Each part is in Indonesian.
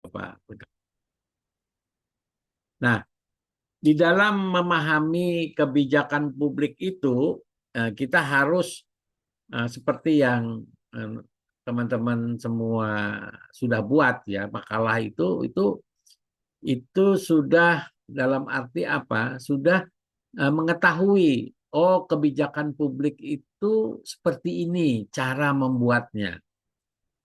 apa. Nah, di dalam memahami kebijakan publik itu kita harus seperti yang teman-teman semua sudah buat ya makalah itu sudah dalam arti apa? Sudah mengetahui oh kebijakan publik itu seperti ini cara membuatnya.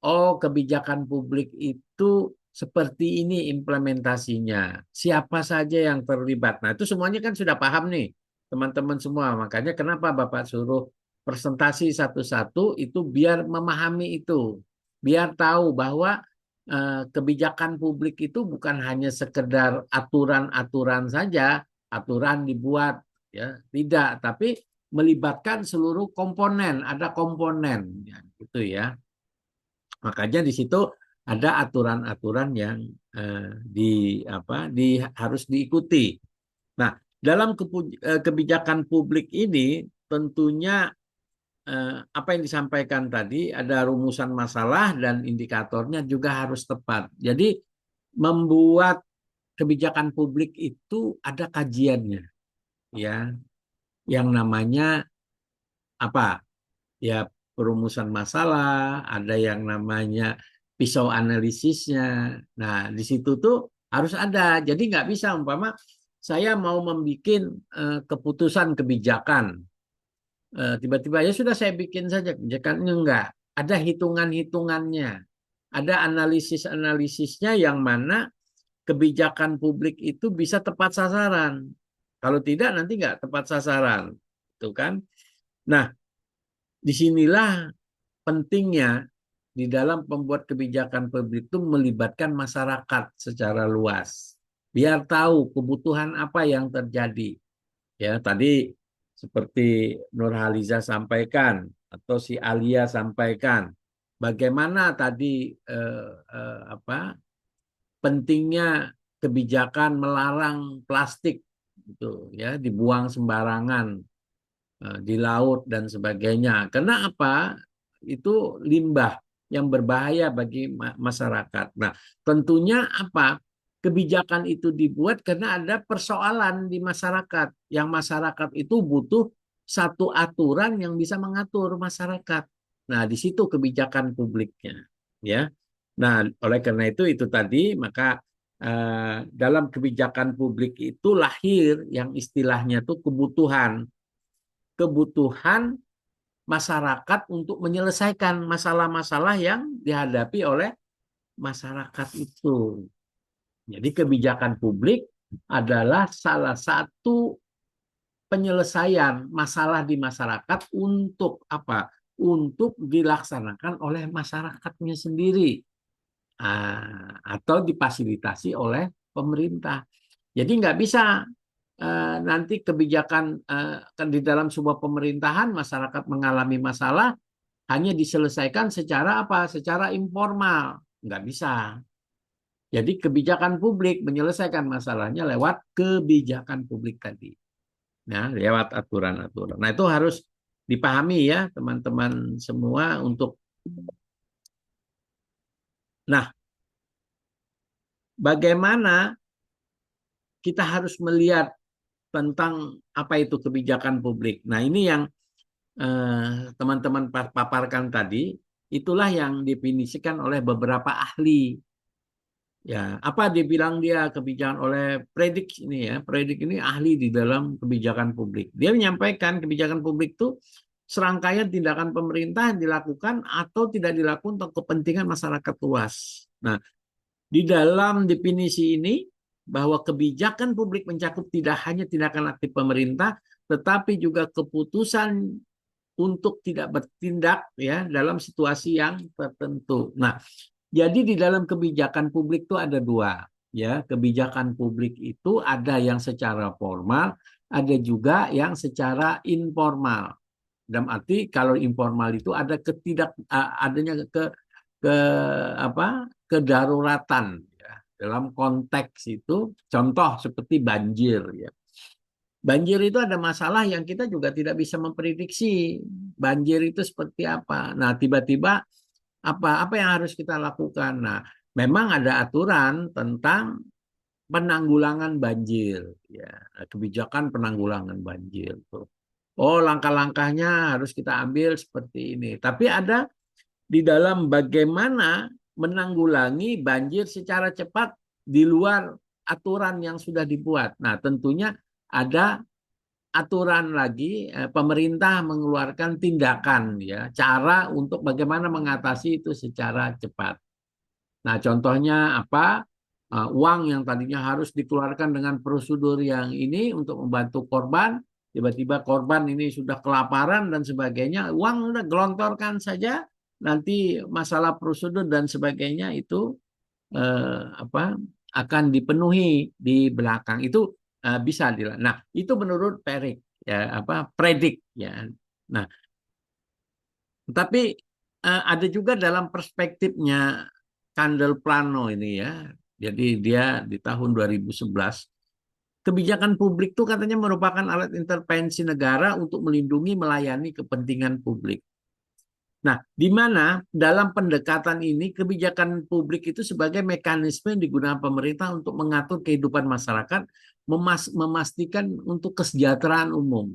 Oh, kebijakan publik itu seperti ini implementasinya. Siapa saja yang terlibat. Nah, itu semuanya kan sudah paham nih, teman-teman semua. Makanya kenapa Bapak suruh presentasi satu-satu itu biar memahami itu. Biar tahu bahwa kebijakan publik itu bukan hanya sekedar aturan-aturan saja, aturan dibuat ya, tidak, tapi melibatkan seluruh komponen, ada komponen ya, gitu ya. Makanya di situ ada aturan-aturan yang harus diikuti. Nah, dalam kebijakan publik ini tentunya apa yang disampaikan tadi ada rumusan masalah dan indikatornya juga harus tepat. Jadi membuat kebijakan publik itu ada kajiannya, ya, yang namanya apa? Ya perumusan masalah, ada yang namanya pisau analisisnya. Nah, di situ tuh harus ada. Jadi nggak bisa umpama saya mau membuat keputusan kebijakan. Tiba-tiba ya sudah saya bikin saja kebijakannya enggak. Ada hitungan-hitungannya. Ada analisis-analisisnya yang mana kebijakan publik itu bisa tepat sasaran. Kalau tidak nanti nggak tepat sasaran. Itu kan. Nah, disinilah pentingnya di dalam pembuat kebijakan publik itu melibatkan masyarakat secara luas. Biar tahu kebutuhan apa yang terjadi. Ya, tadi seperti Nurhaliza sampaikan atau si Alia sampaikan, bagaimana tadi pentingnya kebijakan melarang plastik gitu ya, dibuang sembarangan di laut dan sebagainya. Karena apa? Itu limbah yang berbahaya bagi masyarakat. Nah, tentunya apa? Kebijakan itu dibuat karena ada persoalan di masyarakat. Yang masyarakat itu butuh satu aturan yang bisa mengatur masyarakat. Nah, di situ kebijakan publiknya, ya. Nah, oleh karena itu tadi maka dalam kebijakan publik itu lahir yang istilahnya tuh kebutuhan masyarakat untuk menyelesaikan masalah-masalah yang dihadapi oleh masyarakat itu. Jadi kebijakan publik adalah salah satu penyelesaian masalah di masyarakat untuk apa? Untuk dilaksanakan oleh masyarakatnya sendiri atau difasilitasi oleh pemerintah. Jadi nggak bisa nanti kebijakan kan di dalam sebuah pemerintahan masyarakat mengalami masalah hanya diselesaikan secara apa? Secara informal. Nggak bisa. Jadi kebijakan publik menyelesaikan masalahnya lewat kebijakan publik tadi. Nah, lewat aturan-aturan. Nah, itu harus dipahami ya teman-teman semua untuk nah, bagaimana kita harus melihat tentang apa itu kebijakan publik. Nah, ini yang teman-teman paparkan tadi, itulah yang definisikan oleh beberapa ahli. Ya, apa dibilang dia kebijakan oleh Predik ini ya. Predik ini ahli di dalam kebijakan publik. Dia menyampaikan kebijakan publik itu serangkaian tindakan pemerintah yang dilakukan atau tidak dilakukan untuk kepentingan masyarakat luas. Nah, di dalam definisi ini bahwa kebijakan publik mencakup tidak hanya tindakan aktif pemerintah, tetapi juga keputusan untuk tidak bertindak ya dalam situasi yang tertentu. Nah, jadi di dalam kebijakan publik itu ada dua ya. Kebijakan publik itu ada yang secara formal, ada juga yang secara informal. Dalam arti kalau informal itu ada adanya ke apa? Kedaruratan ya. Dalam konteks itu contoh seperti banjir ya. Banjir itu ada masalah yang kita juga tidak bisa memprediksi. Banjir itu seperti apa. Nah, tiba-tiba apa yang harus kita lakukan. Nah, memang ada aturan tentang penanggulangan banjir, ya, kebijakan penanggulangan banjir tuh. Oh, langkah-langkahnya harus kita ambil seperti ini. Tapi ada di dalam bagaimana menanggulangi banjir secara cepat di luar aturan yang sudah dibuat. Nah, tentunya ada aturan lagi, pemerintah mengeluarkan tindakan, ya, cara untuk bagaimana mengatasi itu secara cepat. Nah, contohnya apa? Uang yang tadinya harus dikeluarkan dengan prosedur yang ini untuk membantu korban, tiba-tiba korban ini sudah kelaparan dan sebagainya, uang udah gelontorkan saja, nanti masalah prosedur dan sebagainya itu apa akan dipenuhi di belakang. Itu bisa dilakukan. Nah, itu menurut Perik, ya, apa predik, ya. Nah, tapi ada juga dalam perspektifnya Candelplano ini, ya. Jadi dia di tahun 2011, kebijakan publik itu katanya merupakan alat intervensi negara untuk melindungi, melayani kepentingan publik. Nah, di mana dalam pendekatan ini kebijakan publik itu sebagai mekanisme yang digunakan pemerintah untuk mengatur kehidupan masyarakat, memastikan untuk kesejahteraan umum,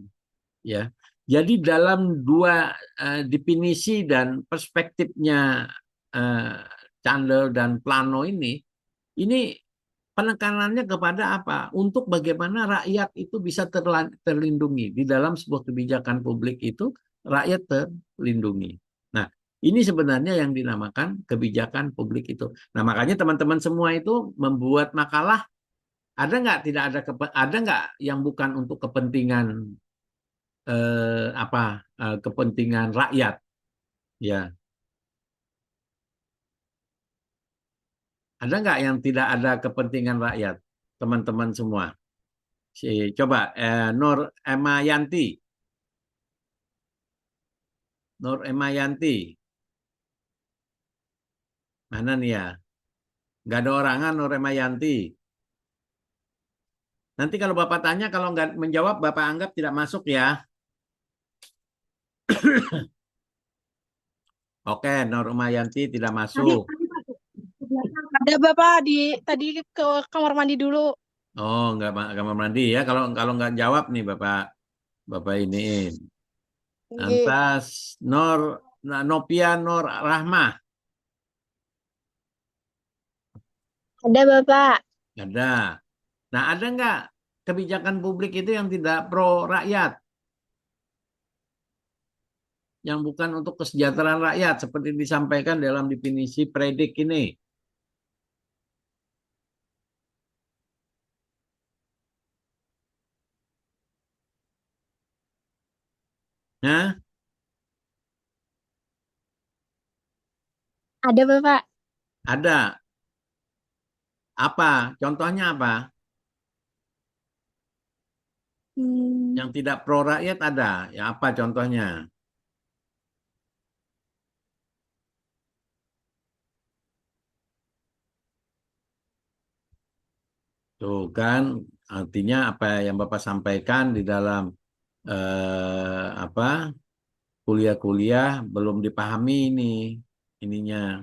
ya. Jadi dalam dua definisi dan perspektifnya uh, Chandler dan Plano ini penekanannya kepada apa? Untuk bagaimana rakyat itu bisa terlindungi di dalam sebuah kebijakan publik itu, rakyat terlindungi. Nah, ini sebenarnya yang dinamakan kebijakan publik itu. Nah, makanya teman-teman semua itu membuat makalah, ada nggak tidak ada ada nggak yang bukan untuk kepentingan apa kepentingan rakyat, ya, ada nggak yang tidak ada kepentingan rakyat, teman-teman semua? Coba Nur Emayanti, Nur Emayanti, mana nih ya? Nggak ada orangan Nur Emayanti. Nanti kalau Bapak tanya, kalau nggak menjawab, Bapak anggap tidak masuk, ya. Oke, Nur Emayanti tidak masuk. Ada Bapak di tadi ke kamar mandi dulu. Oh, nggak mandi, ya. Kalau kalau nggak jawab nih, Bapak iniin. Nggih. Lantas Nopia Nur Rahmah, Ada Bapak. ada. Nah, ada nggak kebijakan publik itu yang tidak pro rakyat, yang bukan untuk kesejahteraan rakyat seperti disampaikan dalam definisi predik ini? Nah, Ada Bapak. ada. Apa? Contohnya apa? Hmm, Yang tidak pro rakyat ada. Ya, apa contohnya? Tuh kan, artinya apa yang Bapak sampaikan di dalam apa kuliah-kuliah belum dipahami ininya.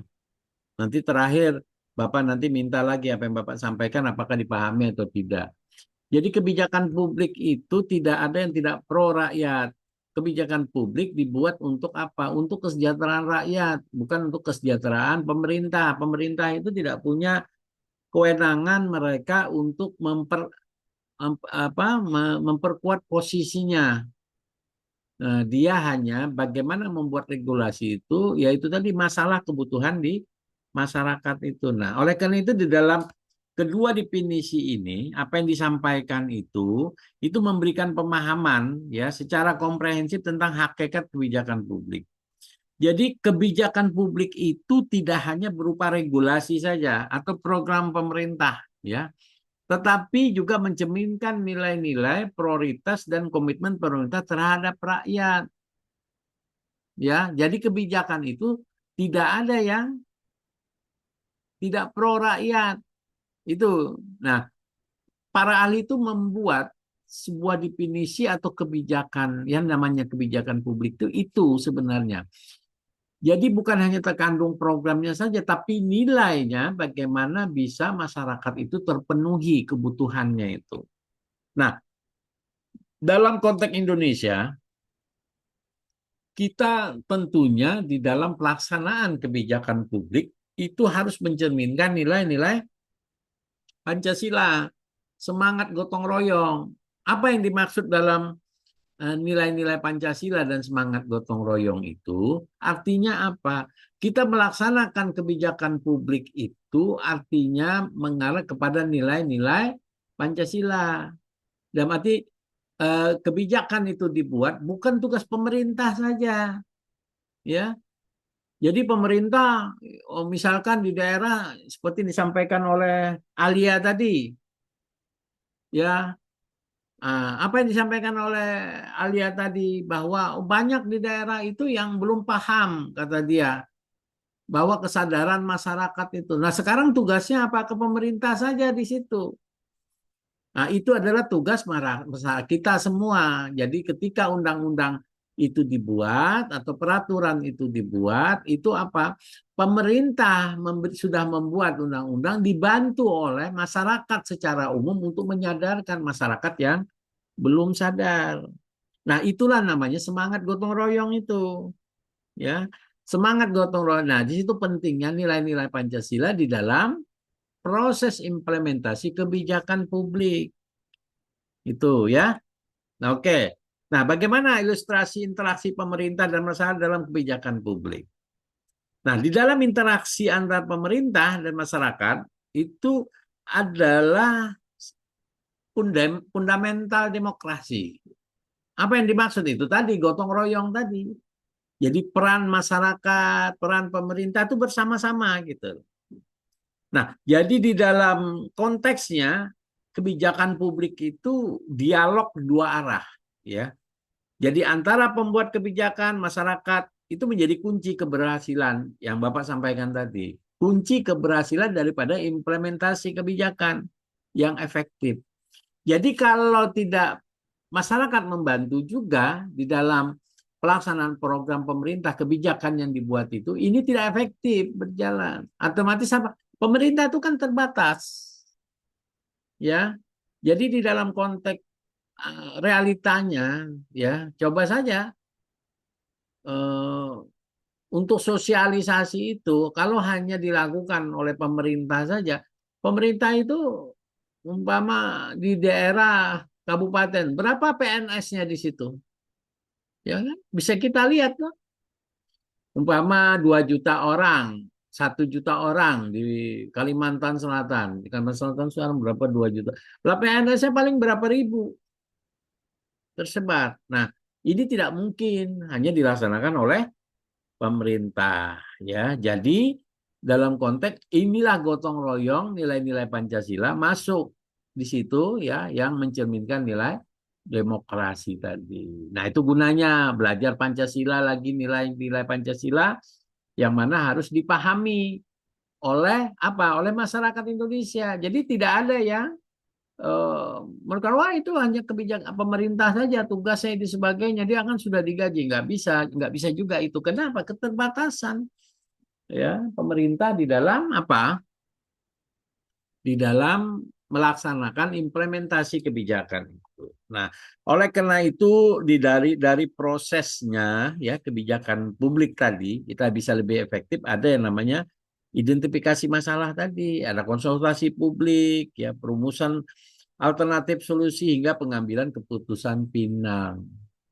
Nanti terakhir Bapak nanti minta lagi apa yang Bapak sampaikan apakah dipahami atau tidak. Jadi kebijakan publik itu tidak ada yang tidak pro rakyat. Kebijakan publik dibuat untuk apa? Untuk kesejahteraan rakyat, bukan untuk kesejahteraan pemerintah. Pemerintah itu tidak punya kewenangan mereka untuk memperkuat posisinya. Nah, dia hanya bagaimana membuat regulasi itu, yaitu tadi masalah kebutuhan di masyarakat itu. Nah, oleh karena itu di dalam kedua definisi ini, apa yang disampaikan itu memberikan pemahaman, ya, secara komprehensif tentang hakikat kebijakan publik. Jadi kebijakan publik itu tidak hanya berupa regulasi saja atau program pemerintah, ya, tetapi juga mencerminkan nilai-nilai prioritas dan komitmen pemerintah terhadap rakyat. Ya, jadi kebijakan itu tidak ada yang tidak pro rakyat. Itu. Nah, para ahli itu membuat sebuah definisi atau kebijakan yang namanya kebijakan publik itu sebenarnya. Jadi bukan hanya terkandung programnya saja, tapi nilainya bagaimana bisa masyarakat itu terpenuhi kebutuhannya itu. Nah, dalam konteks Indonesia, kita tentunya di dalam pelaksanaan kebijakan publik itu harus mencerminkan nilai-nilai Pancasila, semangat gotong royong. Apa yang dimaksud dalam nilai-nilai Pancasila dan semangat gotong royong itu artinya apa? Kita melaksanakan kebijakan publik itu artinya mengarah kepada nilai-nilai Pancasila. Dalam arti kebijakan itu dibuat bukan tugas pemerintah saja, ya. Jadi pemerintah, misalkan di daerah seperti disampaikan oleh Alia tadi, ya. Apa yang disampaikan oleh Alia tadi bahwa banyak di daerah itu yang belum paham, kata dia, bahwa kesadaran masyarakat itu. Nah, sekarang tugasnya apa, ke pemerintah saja di situ. Nah, itu adalah tugas kita semua. Jadi ketika undang-undang itu dibuat atau peraturan itu dibuat, itu apa? Pemerintah sudah membuat undang-undang dibantu oleh masyarakat secara umum untuk menyadarkan masyarakat yang belum sadar. Nah, itulah namanya semangat gotong royong itu, ya. Semangat gotong royong. Nah, di situ pentingnya nilai-nilai Pancasila di dalam proses implementasi kebijakan publik. Itu ya. Nah, oke. Nah, bagaimana ilustrasi interaksi pemerintah dan masyarakat dalam kebijakan publik? Nah, di dalam interaksi antara pemerintah dan masyarakat itu adalah fundamental demokrasi. Apa yang dimaksud itu tadi, gotong royong tadi. Jadi peran masyarakat, peran pemerintah itu bersama-sama gitu. Nah, jadi di dalam konteksnya kebijakan publik itu dialog dua arah, ya. Jadi antara pembuat kebijakan, masyarakat itu menjadi kunci keberhasilan yang Bapak sampaikan tadi. Kunci keberhasilan daripada implementasi kebijakan yang efektif. Jadi kalau tidak masyarakat membantu juga di dalam pelaksanaan program pemerintah, kebijakan yang dibuat itu, ini tidak efektif berjalan. Otomatis apa? Pemerintah itu kan terbatas, ya. Jadi di dalam konteks realitanya, ya, coba saja untuk sosialisasi itu, kalau hanya dilakukan oleh pemerintah saja, pemerintah itu umpama di daerah kabupaten, berapa PNS-nya di situ? Ya kan? Bisa kita lihat loh. Umpama 2 juta orang, 1 juta orang di Kalimantan Selatan. Di Kalimantan Selatan sekarang berapa 2 juta. Lah PNS-nya paling berapa ribu tersebar. Nah, ini tidak mungkin hanya dilaksanakan oleh pemerintah, ya. Jadi dalam konteks inilah gotong royong nilai-nilai Pancasila masuk di situ, ya, yang mencerminkan nilai demokrasi tadi. Nah, itu gunanya belajar Pancasila lagi, nilai-nilai Pancasila yang mana harus dipahami oleh apa? Oleh masyarakat Indonesia. Jadi tidak ada yang mereka wah itu hanya kebijakan pemerintah saja tugasnya itu sebagainya dia akan sudah digaji, nggak bisa juga itu. Kenapa? Keterbatasan, ya, pemerintah di dalam apa, di dalam melaksanakan implementasi kebijakan itu. Nah, oleh karena itu dari prosesnya, ya, kebijakan publik tadi kita bisa lebih efektif, ada yang namanya identifikasi masalah tadi, ada konsultasi publik, ya, perumusan alternatif solusi hingga pengambilan keputusan final.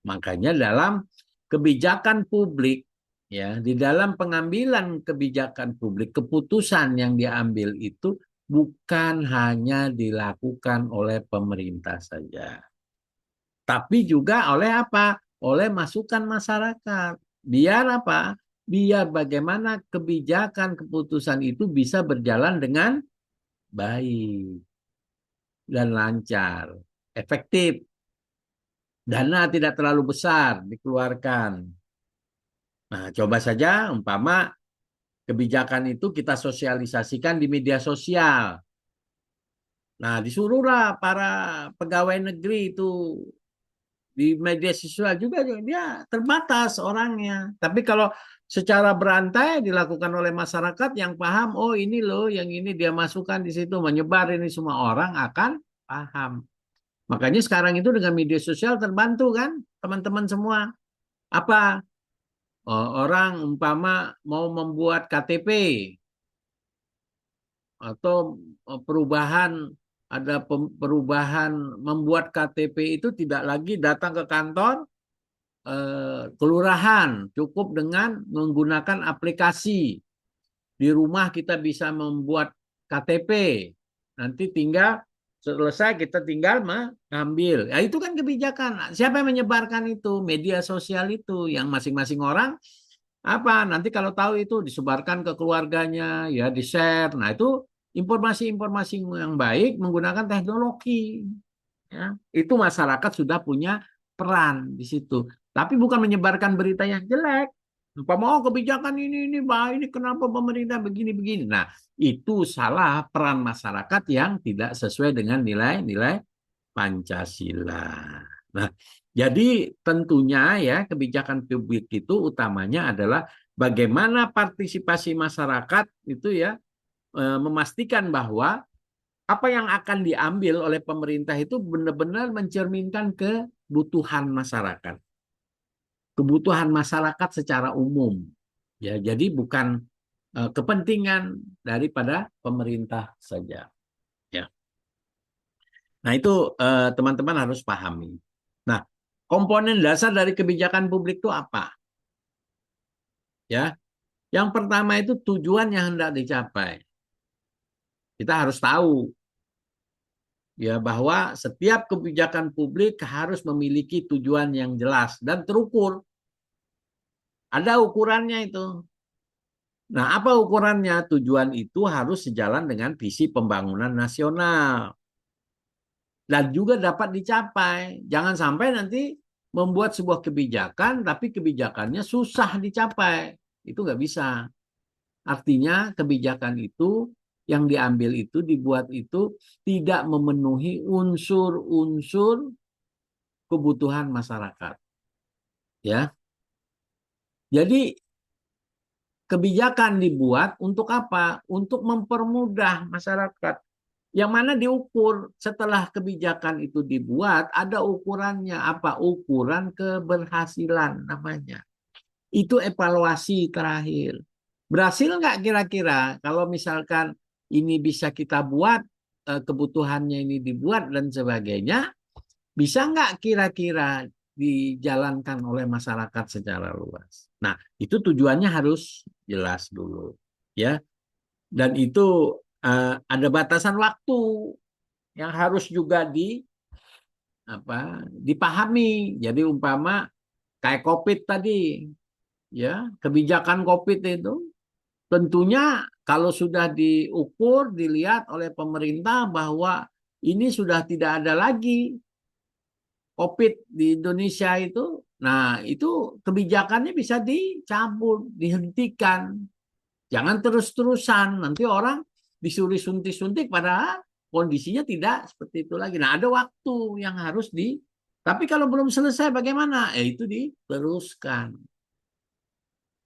Makanya dalam kebijakan publik, ya, di dalam pengambilan kebijakan publik, keputusan yang diambil itu bukan hanya dilakukan oleh pemerintah saja, tapi juga oleh apa? Oleh masukan masyarakat. Biar apa? Biar bagaimana kebijakan keputusan itu bisa berjalan dengan baik dan lancar, efektif. Dana tidak terlalu besar dikeluarkan. Nah, coba saja umpama kebijakan itu kita sosialisasikan di media sosial. Nah, disuruhlah para pegawai negeri itu di media sosial juga dia terbatas orangnya. Tapi kalau secara berantai dilakukan oleh masyarakat yang paham, oh ini loh, yang ini dia masukkan di situ, menyebar, ini semua orang akan paham. Makanya sekarang itu dengan media sosial terbantu kan, teman-teman semua. Apa? Orang umpama mau membuat KTP atau perubahan, ada perubahan membuat KTP itu tidak lagi datang ke kantor kelurahan, cukup dengan menggunakan aplikasi. Di rumah kita bisa membuat KTP. Nanti tinggal selesai kita tinggal mengambil. Ya itu kan kebijakan. Siapa yang menyebarkan itu? Media sosial itu yang masing-masing orang apa? Nanti kalau tahu itu disebarkan ke keluarganya, ya di-share. Nah, itu informasi-informasi yang baik menggunakan teknologi. Ya, itu masyarakat sudah punya peran di situ. Tapi bukan menyebarkan berita yang jelek. Mau kebijakan ini ini kenapa pemerintah begini-begini. Nah, itu salah peran masyarakat yang tidak sesuai dengan nilai-nilai Pancasila. Nah, jadi tentunya ya kebijakan publik itu utamanya adalah bagaimana partisipasi masyarakat itu ya memastikan bahwa apa yang akan diambil oleh pemerintah itu benar-benar mencerminkan kebutuhan masyarakat. Kebutuhan masyarakat secara umum. Ya, jadi bukan kepentingan daripada pemerintah saja. Ya. Nah, itu teman-teman harus pahami. Nah, komponen dasar dari kebijakan publik itu apa? Ya. Yang pertama itu tujuan yang hendak dicapai. Kita harus tahu ya bahwa setiap kebijakan publik harus memiliki tujuan yang jelas dan terukur. Ada ukurannya itu. Nah, apa ukurannya? Tujuan itu harus sejalan dengan visi pembangunan nasional dan juga dapat dicapai. Jangan sampai nanti membuat sebuah kebijakan tapi kebijakannya susah dicapai. Itu nggak bisa. Artinya kebijakan itu yang diambil itu dibuat itu tidak memenuhi unsur-unsur kebutuhan masyarakat. Ya. Jadi kebijakan dibuat untuk apa? Untuk mempermudah masyarakat. Yang mana diukur setelah kebijakan itu dibuat, ada ukurannya. Apa? Ukuran keberhasilan namanya. Itu evaluasi terakhir. Berhasil nggak kira-kira kalau misalkan ini bisa kita buat, kebutuhannya ini dibuat dan sebagainya, bisa nggak kira-kira dijalankan oleh masyarakat secara luas. Nah, itu tujuannya harus jelas dulu. Ya, dan itu ada batasan waktu yang harus juga dipahami. Jadi umpama kayak COVID tadi, ya kebijakan COVID itu tentunya kalau sudah diukur, dilihat oleh pemerintah bahwa ini sudah tidak ada lagi COVID di Indonesia itu, nah itu kebijakannya bisa dicabut, dihentikan. Jangan terus-terusan, nanti orang disuruh suntik-suntik padahal kondisinya tidak seperti itu lagi. Nah, ada waktu yang harus tapi kalau belum selesai bagaimana? Itu diteruskan.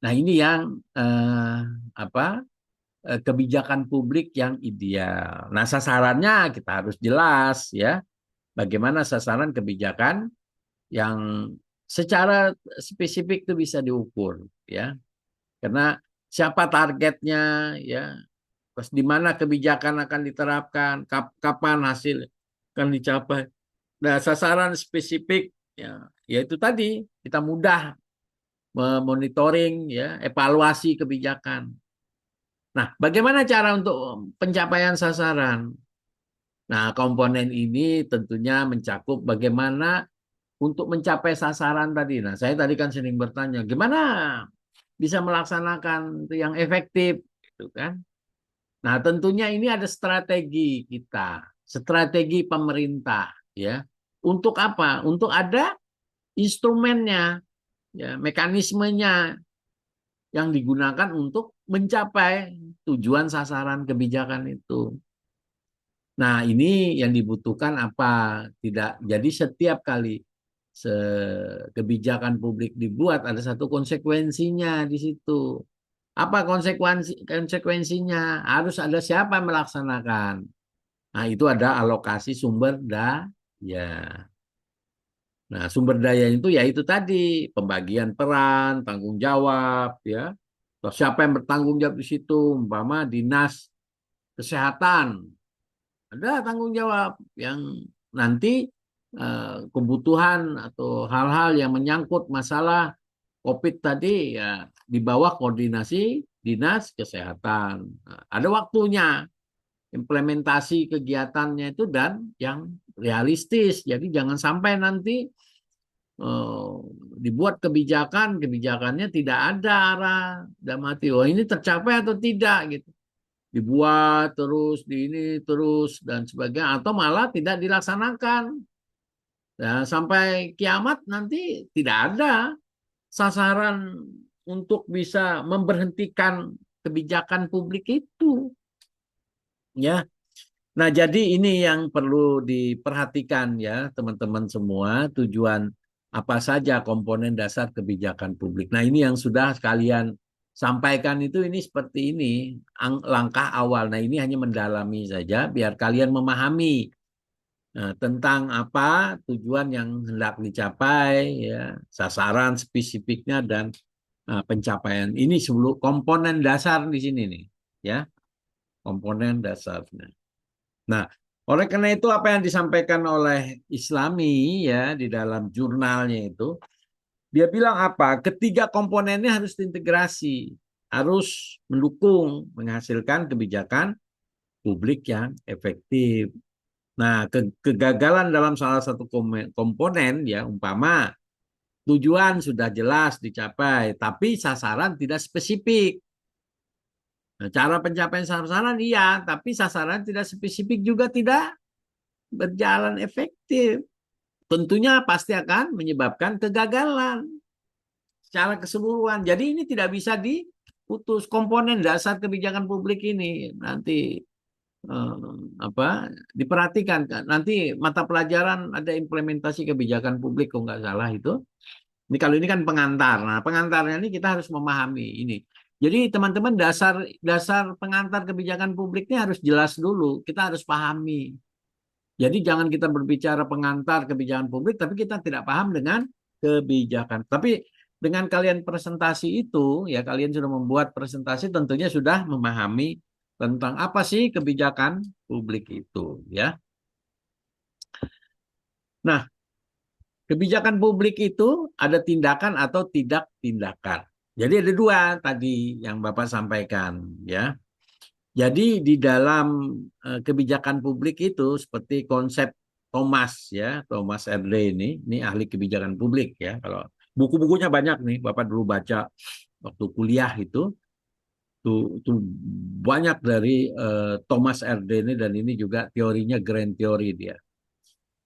Nah, ini yang kebijakan publik yang ideal. Nah, sasarannya kita harus jelas ya. Bagaimana sasaran kebijakan yang secara spesifik itu bisa diukur ya. Karena siapa targetnya ya, terus di mana kebijakan akan diterapkan, kapan hasil akan dicapai. Nah, sasaran spesifik ya, yaitu tadi kita mudah memonitoring ya, evaluasi kebijakan. Nah, bagaimana cara untuk pencapaian sasaran? Nah, komponen ini tentunya mencakup bagaimana untuk mencapai sasaran tadi. Nah, saya tadi kan sering bertanya, gimana bisa melaksanakan itu yang efektif, gitu kan? Nah, tentunya ini ada strategi kita, strategi pemerintah, ya. Untuk apa? Untuk ada instrumennya, ya, mekanismenya yang digunakan untuk mencapai tujuan sasaran kebijakan itu. Nah, ini yang dibutuhkan apa? Tidak. Jadi setiap kali kebijakan publik dibuat, ada satu konsekuensinya di situ. Apa konsekuensinya? Harus ada siapa yang melaksanakan. Nah, itu ada alokasi sumber daya. Nah, sumber daya itu ya itu tadi, pembagian peran, tanggung jawab, ya. Terus siapa yang bertanggung jawab di situ? Umpama dinas kesehatan, ada tanggung jawab yang nanti kebutuhan atau hal-hal yang menyangkut masalah COVID tadi ya di bawah koordinasi dinas kesehatan. Nah, ada waktunya implementasi kegiatannya itu dan yang realistis. Jadi jangan sampai nanti eh, dibuat kebijakannya tidak ada arah dan mati. Oh ini tercapai atau tidak gitu. Dibuat terus di ini terus dan sebagainya atau malah tidak dilaksanakan. Nah, sampai kiamat nanti tidak ada sasaran untuk bisa memberhentikan kebijakan publik itu. Ya, nah, jadi ini yang perlu diperhatikan ya, teman-teman semua, tujuan apa saja komponen dasar kebijakan publik. Nah, ini yang sudah kalian sampaikan itu ini seperti ini, langkah awal. Nah, ini hanya mendalami saja biar kalian memahami tentang apa tujuan yang hendak dicapai, ya, sasaran spesifiknya dan pencapaian. Ini sebelum komponen dasar di sini nih, ya, komponen dasarnya. Nah, oleh karena itu apa yang disampaikan oleh Islami ya di dalam jurnalnya itu, dia bilang apa? Ketiga komponennya harus diintegrasi, harus mendukung, menghasilkan kebijakan publik yang efektif. Nah, kegagalan dalam salah satu komponen ya umpama tujuan sudah jelas dicapai, tapi sasaran tidak spesifik. Nah, cara pencapaian sasaran iya, tapi sasaran tidak spesifik juga tidak berjalan efektif. Tentunya pasti akan menyebabkan kegagalan secara keseluruhan. Jadi ini tidak bisa diputus komponen dasar kebijakan publik ini nanti diperhatikan kan. Nanti mata pelajaran ada implementasi kebijakan publik kok nggak salah itu. Ini kalau ini kan pengantar. Nah, pengantarnya ini kita harus memahami ini. Jadi teman-teman dasar dasar pengantar kebijakan publiknya harus jelas dulu. Kita harus pahami. Jadi jangan kita berbicara pengantar kebijakan publik, tapi kita tidak paham dengan kebijakan. Tapi dengan kalian presentasi itu, ya kalian sudah membuat presentasi, tentunya sudah memahami tentang apa sih kebijakan publik itu, ya. Nah, kebijakan publik itu ada tindakan atau tidak tindakan. Jadi ada dua tadi yang Bapak sampaikan, ya. Jadi di dalam kebijakan publik itu seperti konsep Thomas ya, Thomas RD ini ahli kebijakan publik ya. Kalau buku-bukunya banyak nih, Bapak dulu baca waktu kuliah itu banyak dari Thomas RD ini dan ini juga teorinya grand teori dia.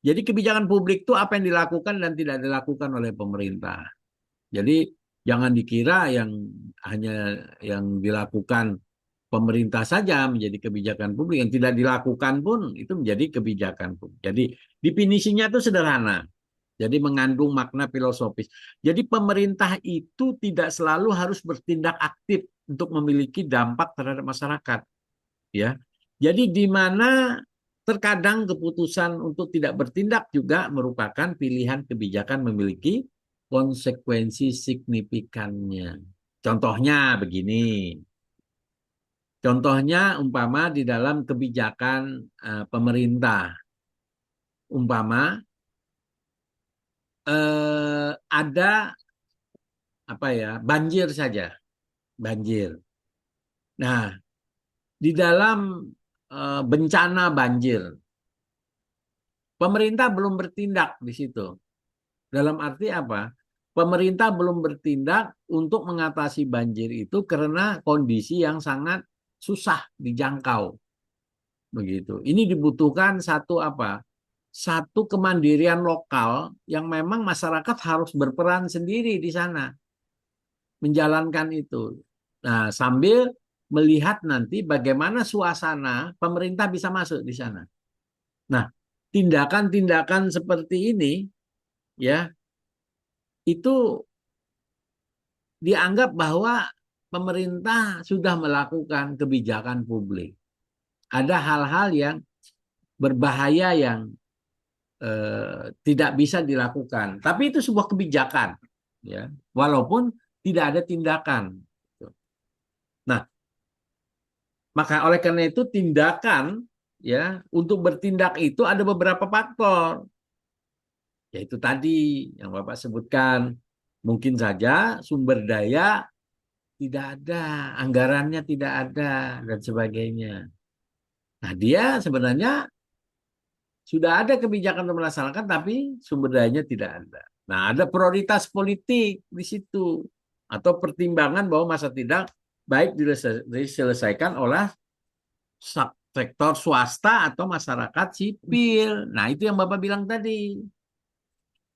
Jadi kebijakan publik itu apa yang dilakukan dan tidak dilakukan oleh pemerintah. Jadi jangan dikira yang hanya yang dilakukan pemerintah saja menjadi kebijakan publik, yang tidak dilakukan pun itu menjadi kebijakan publik. Jadi definisinya itu sederhana. Jadi mengandung makna filosofis. Jadi pemerintah itu tidak selalu harus bertindak aktif untuk memiliki dampak terhadap masyarakat, ya. Jadi di mana terkadang keputusan untuk tidak bertindak juga merupakan pilihan kebijakan memiliki konsekuensi signifikannya. Contohnya begini. Contohnya umpama di dalam kebijakan pemerintah. Umpama ada apa ya, banjir saja, banjir. Nah, di dalam bencana banjir, pemerintah belum bertindak di situ. Dalam arti apa? Pemerintah belum bertindak untuk mengatasi banjir itu karena kondisi yang sangat susah dijangkau. Begitu. Ini dibutuhkan satu apa? Satu kemandirian lokal yang memang masyarakat harus berperan sendiri di sana menjalankan itu. Nah, sambil melihat nanti bagaimana suasana pemerintah bisa masuk di sana. Nah, tindakan-tindakan seperti ini ya itu dianggap bahwa pemerintah sudah melakukan kebijakan publik. Ada hal-hal yang berbahaya yang tidak bisa dilakukan. Tapi itu sebuah kebijakan, ya, walaupun tidak ada tindakan. Nah, maka oleh karena itu tindakan, ya, untuk bertindak itu ada beberapa faktor, yaitu tadi yang Bapak sebutkan. Mungkin saja sumber daya tidak ada, anggarannya tidak ada, dan sebagainya. Nah, dia sebenarnya sudah ada kebijakan untuk melaksanakan, tapi sumber dayanya tidak ada. Nah, ada prioritas politik di situ. Atau pertimbangan bahwa masa tidak baik diselesaikan oleh sektor swasta atau masyarakat sipil. Nah, itu yang Bapak bilang tadi.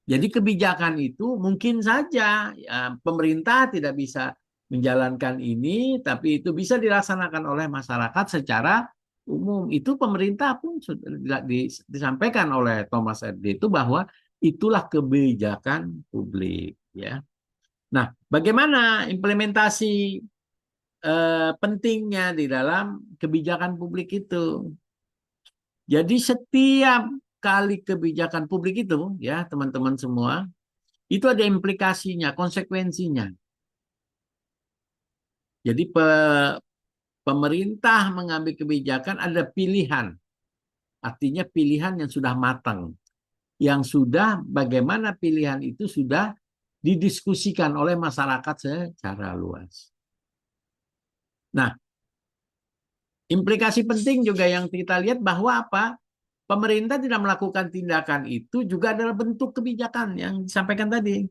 Jadi kebijakan itu mungkin saja ya, pemerintah tidak bisa menjalankan ini, tapi itu bisa dilaksanakan oleh masyarakat secara umum. Itu pemerintah pun sudah disampaikan oleh Thomas Edison itu bahwa itulah kebijakan publik. Ya. Nah, bagaimana implementasi pentingnya di dalam kebijakan publik itu? Jadi setiap kali kebijakan publik itu, ya teman-teman semua, itu ada implikasinya, konsekuensinya. Jadi pemerintah mengambil kebijakan ada pilihan, artinya pilihan yang sudah matang, yang sudah bagaimana pilihan itu sudah didiskusikan oleh masyarakat secara luas. Nah, implikasi penting juga yang kita lihat bahwa apa? Pemerintah tidak melakukan tindakan itu juga adalah bentuk kebijakan yang disampaikan tadi.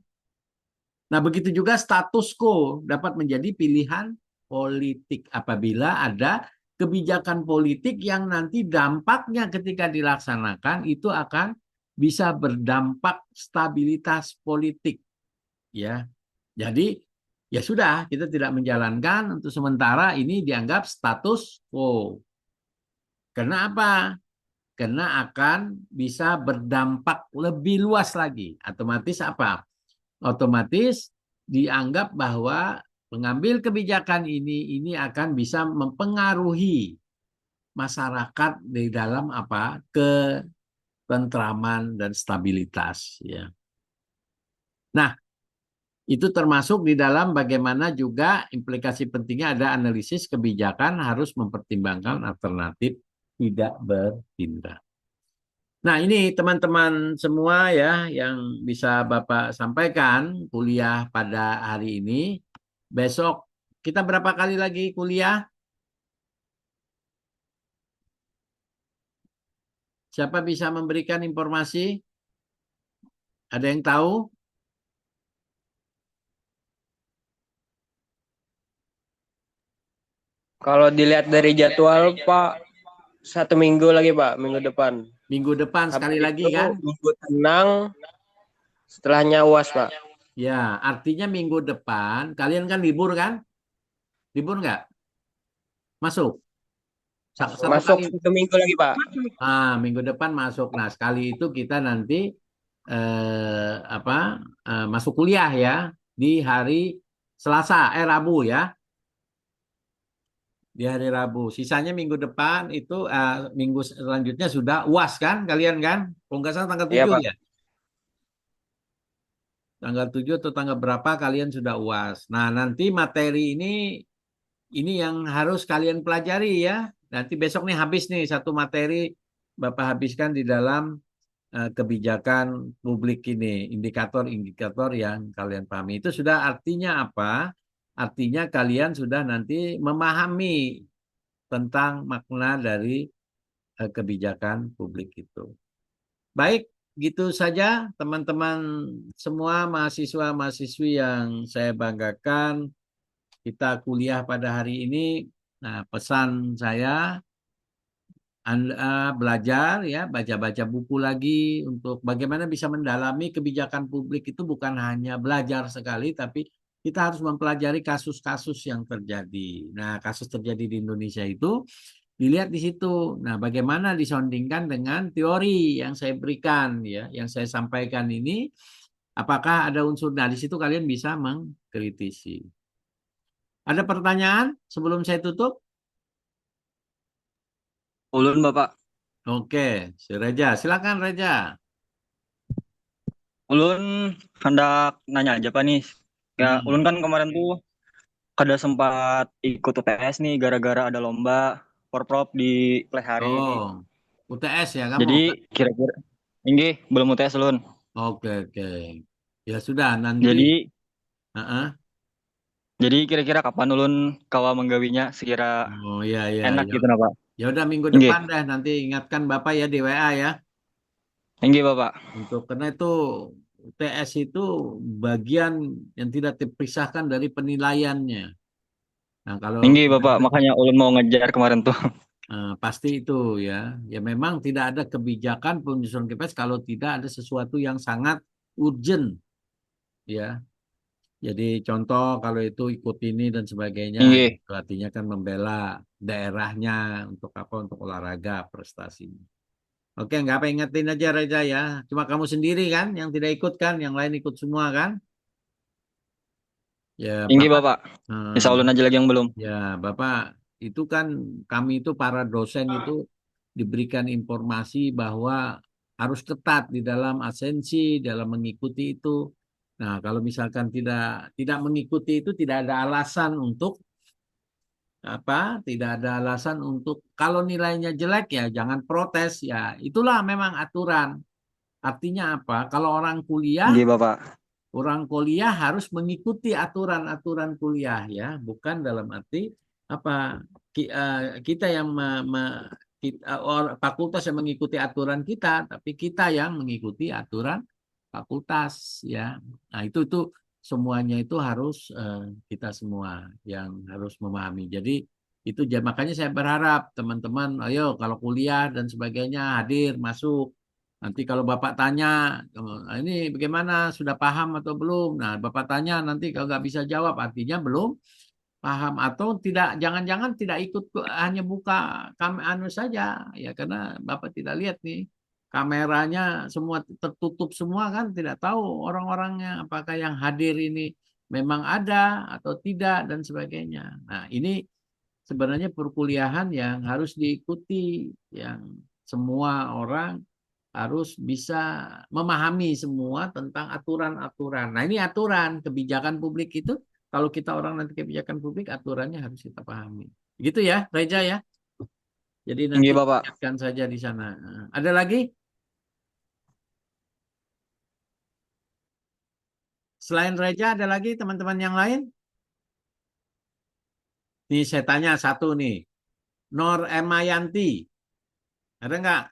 Nah, begitu juga status quo dapat menjadi pilihan politik apabila ada kebijakan politik yang nanti dampaknya ketika dilaksanakan itu akan bisa berdampak stabilitas politik, ya. Jadi ya sudah, kita tidak menjalankan untuk sementara, ini dianggap status quo. Karena apa? Karena akan bisa berdampak lebih luas lagi. Otomatis apa? Otomatis dianggap bahwa pengambil kebijakan ini akan bisa mempengaruhi masyarakat di dalam apa? Ketentraman dan stabilitas, ya. Nah, itu termasuk di dalam bagaimana juga implikasi pentingnya ada analisis kebijakan harus mempertimbangkan alternatif tidak bertindak. Nah, ini teman-teman semua ya yang bisa Bapak sampaikan kuliah pada hari ini. Besok kita berapa kali lagi kuliah? Siapa bisa memberikan informasi? Ada yang tahu? Kalau dilihat dari jadwal, Pak, 1 minggu lagi, Pak, minggu depan. Minggu depan Habis sekali lagi itu kan? minggu tenang, setelahnya UAS, Pak. Ya, artinya minggu depan kalian kan libur kan? Libur nggak? Masuk? Satu Masuk kali. 1 minggu lagi, Pak. Minggu depan masuk. Nah, sekali itu kita nanti masuk kuliah ya di hari Selasa, Rabu ya. Di hari Rabu. Sisanya minggu depan itu minggu selanjutnya sudah UAS kan kalian kan? Kalau nggak salah tanggal Iya, 7 Pak. ya. Tanggal 7 atau tanggal berapa kalian sudah UAS. Nah, nanti materi ini yang harus kalian pelajari ya. Nanti besok nih habis nih satu materi Bapak habiskan di dalam kebijakan publik ini, indikator-indikator yang kalian pahami. Itu sudah artinya apa? Artinya kalian sudah nanti memahami tentang makna dari kebijakan publik itu. Baik, gitu saja teman-teman semua mahasiswa-mahasiswi yang saya banggakan. Kita kuliah pada hari ini. Nah, pesan saya Anda belajar ya, baca-baca buku lagi untuk bagaimana bisa mendalami kebijakan publik itu bukan hanya belajar sekali, tapi kita harus mempelajari kasus-kasus yang terjadi. Nah, kasus terjadi di Indonesia itu dilihat di situ. Nah, bagaimana disondingkan dengan teori yang saya berikan ya, yang saya sampaikan ini Apakah ada unsur, nah di situ kalian bisa mengkritisi. Ada pertanyaan sebelum saya tutup? Ulun Bapak. Oke, si Reza, silakan Reza. Ulun hendak nanya aja Pak nih. Ya, ulun Hmm. kan kemarin tuh kada sempat ikut UTS nih gara-gara ada lomba Forprov di Plehari. Oh, UTS ya kamu? Jadi kira-kira ini belum UTS ulun. Oke, oke. Ya sudah, nanti. Jadi Heeh. jadi kira-kira kapan ulun kawa menggawinya sekira Oh iya, iya, enak ya. gitu nah Pak. Ya udah minggu Nggih. depan deh, nanti ingatkan Bapak ya di WA ya. Nggih Bapak. Untuk karena itu UTS itu bagian yang tidak terpisahkan dari penilaiannya. Nah, kalau Nggih Bapak, makanya ulun mau ngejar kemarin tuh. pasti itu ya. Ya memang tidak ada kebijakan penyusunan KPS kalau tidak ada sesuatu yang sangat urgent ya. Jadi contoh kalau itu ikut ini dan sebagainya, Nggih. itu artinya kan membela daerahnya untuk apa? Untuk olahraga prestasinya. Oke, nggak apa ingetin aja Reza ya. Cuma kamu sendiri kan yang tidak ikut kan, yang lain ikut semua kan? Ya Nggih Bapak, Bapak. eh, Bisa ulun aja lagi yang belum. ya Bapak itu kan kami itu para dosen itu diberikan informasi bahwa harus ketat di dalam absensi, dalam mengikuti itu. Nah, kalau misalkan tidak mengikuti itu tidak ada alasan untuk apa? Tidak ada alasan untuk kalau nilainya jelek ya jangan protes ya. Itulah memang aturan. Artinya apa? Kalau Nggih Bapak. orang kuliah harus mengikuti aturan-aturan kuliah ya, bukan dalam arti apa kita yang fakultas yang mengikuti aturan kita, tapi kita yang mengikuti aturan fakultas ya. Nah, itu semuanya itu harus kita semua yang harus memahami. Jadi itu makanya saya berharap teman-teman, ayo kalau kuliah dan sebagainya hadir masuk. Nanti kalau Bapak tanya, ini bagaimana, sudah paham atau belum? Nah, Bapak tanya nanti kalau nggak bisa jawab, artinya belum paham atau tidak, jangan-jangan tidak ikut hanya buka anu saja, ya karena Bapak tidak lihat nih kameranya semua tertutup semua kan, tidak tahu orang-orangnya apakah yang hadir ini memang ada atau tidak dan sebagainya. Nah, ini sebenarnya perkuliahan yang harus diikuti, yang semua orang harus bisa memahami semua tentang aturan-aturan. Nah, ini aturan kebijakan publik itu kalau kita orang nanti kebijakan publik aturannya harus kita pahami. Gitu ya, Reja ya. Jadi nanti Nggih Bapak. lihatkan saja di sana. Ada lagi? Selain Reja ada lagi teman-teman yang lain? Nih saya tanya satu nih. Nor Emayanti. Ada nggak?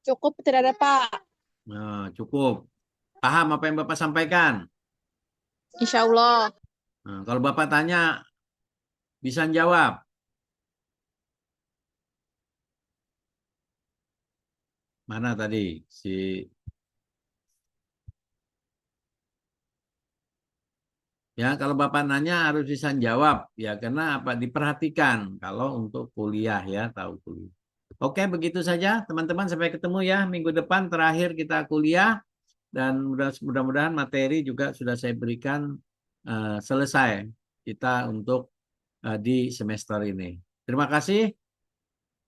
Cukup tidak ada Pak. Nah, cukup. Paham apa yang Bapak sampaikan? Insya Allah. Nah, kalau Bapak tanya, bisa jawab. Mana tadi? Ya, kalau Bapak nanya harus bisa jawab. Ya, karena apa? Diperhatikan kalau untuk kuliah ya, tahu kuliah. Oke, begitu saja teman-teman. Sampai ketemu ya minggu depan terakhir kita kuliah. Dan mudah-mudahan materi juga sudah saya berikan selesai kita untuk di semester ini. Terima kasih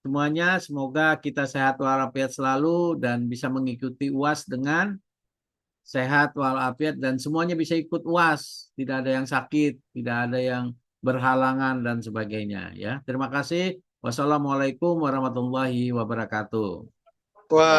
semuanya. Semoga kita sehat walafiat selalu dan bisa mengikuti UAS dengan sehat walafiat dan semuanya bisa ikut UAS. Tidak ada yang sakit, tidak ada yang berhalangan dan sebagainya. Ya, terima kasih. Wassalamualaikum warahmatullahi wabarakatuh. Wah.